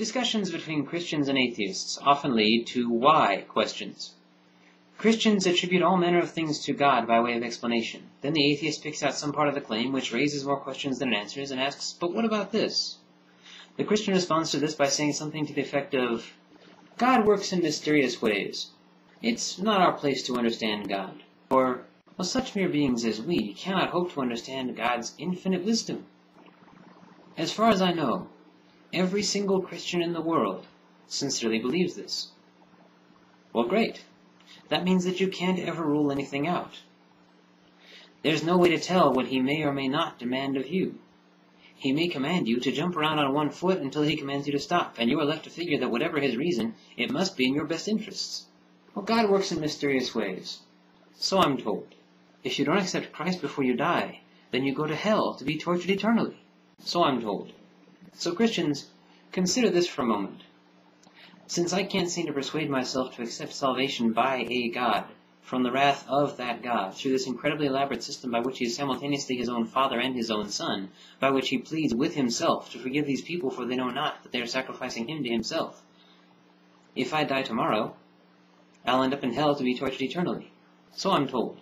Discussions between Christians and atheists often lead to why questions. Christians attribute all manner of things to God by way of explanation. Then the atheist picks out some part of the claim which raises more questions than it answers and asks, "But what about this?" The Christian responds to this by saying something to the effect of, "God works in mysterious ways. It's not our place to understand God." Or, "Well, such mere beings as we cannot hope to understand God's infinite wisdom." As far as I know, every single Christian in the world sincerely believes this. Well, great. That means that you can't ever rule anything out. There's no way to tell what he may or may not demand of you. He may command you to jump around on one foot until he commands you to stop, and you are left to figure that whatever his reason, it must be in your best interests. Well, God works in mysterious ways. So I'm told. If you don't accept Christ before you die, then you go to hell to be tortured eternally. So I'm told. So Christians, consider this for a moment. Since I can't seem to persuade myself to accept salvation by a God, from the wrath of that God, through this incredibly elaborate system by which he is simultaneously his own Father and his own Son, by which he pleads with himself to forgive these people for they know not that they are sacrificing him to himself. If I die tomorrow, I'll end up in hell to be tortured eternally. So I'm told.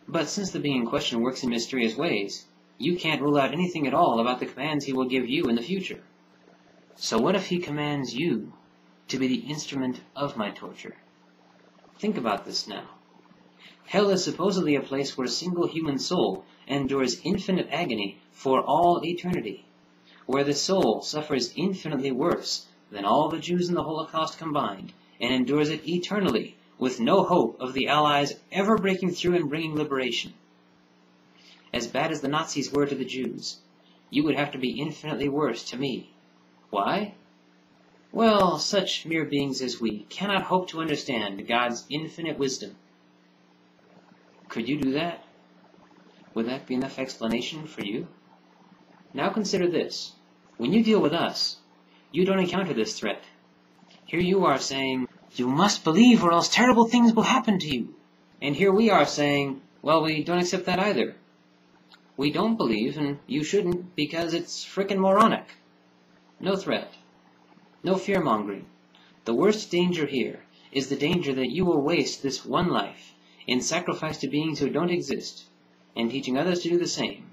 But since the being in question works in mysterious ways, you can't rule out anything at all about the commands he will give you in the future. So what if he commands you to be the instrument of my torture? Think about this now. Hell is supposedly a place where a single human soul endures infinite agony for all eternity, where the soul suffers infinitely worse than all the Jews in the Holocaust combined, and endures it eternally, with no hope of the Allies ever breaking through and bringing liberation. As bad as the Nazis were to the Jews, you would have to be infinitely worse to me. Why? Well, such mere beings as we cannot hope to understand God's infinite wisdom. Could you do that? Would that be enough explanation for you? Now consider this. When you deal with us, you don't encounter this threat. Here you are saying, "You must believe or else terrible things will happen to you." And here we are saying, "Well, we don't accept that either. We don't believe, and you shouldn't, because it's frickin' moronic." No threat. No fear-mongering. The worst danger here is the danger that you will waste this one life in sacrifice to beings who don't exist, and teaching others to do the same,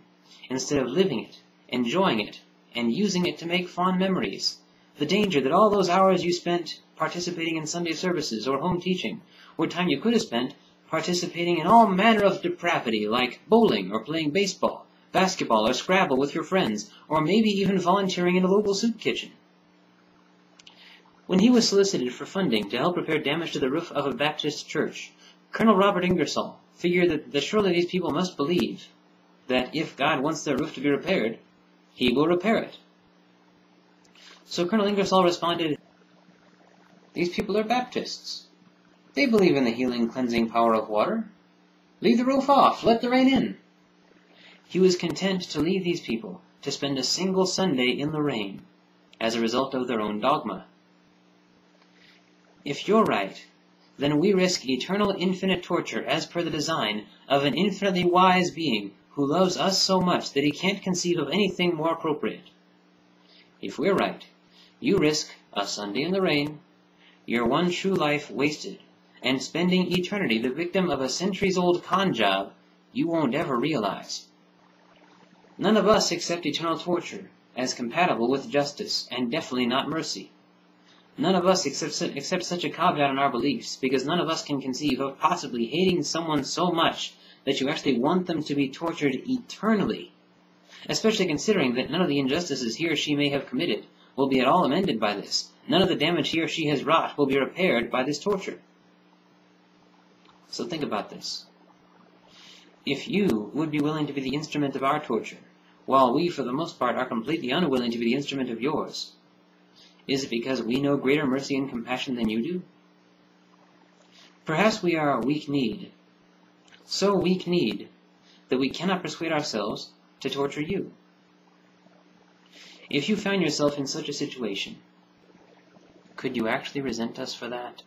instead of living it, enjoying it, and using it to make fond memories. The danger that all those hours you spent participating in Sunday services or home teaching were time you could have spent participating in all manner of depravity like bowling or playing baseball, basketball or Scrabble with your friends, or maybe even volunteering in a local soup kitchen. When he was solicited for funding to help repair damage to the roof of a Baptist church, Colonel Robert Ingersoll figured that surely these people must believe that if God wants their roof to be repaired, he will repair it. So Colonel Ingersoll responded, "These people are Baptists. They believe in the healing, cleansing power of water. Leave the roof off, let the rain in." He was content to leave these people to spend a single Sunday in the rain as a result of their own dogma. If you're right, then we risk eternal infinite torture as per the design of an infinitely wise being who loves us so much that he can't conceive of anything more appropriate. If we're right, you risk a Sunday in the rain, your one true life wasted, and spending eternity the victim of a centuries-old con job you won't ever realize. None of us accept eternal torture as compatible with justice, and definitely not mercy. None of us accept such a caveat in our beliefs, because none of us can conceive of possibly hating someone so much that you actually want them to be tortured eternally, especially considering that none of the injustices he or she may have committed will be at all amended by this. None of the damage he or she has wrought will be repaired by this torture. So think about this. If you would be willing to be the instrument of our torture, while we, for the most part, are completely unwilling to be the instrument of yours, is it because we know greater mercy and compassion than you do? Perhaps we are weak-kneed, so weak-kneed that we cannot persuade ourselves to torture you. If you found yourself in such a situation, could you actually resent us for that?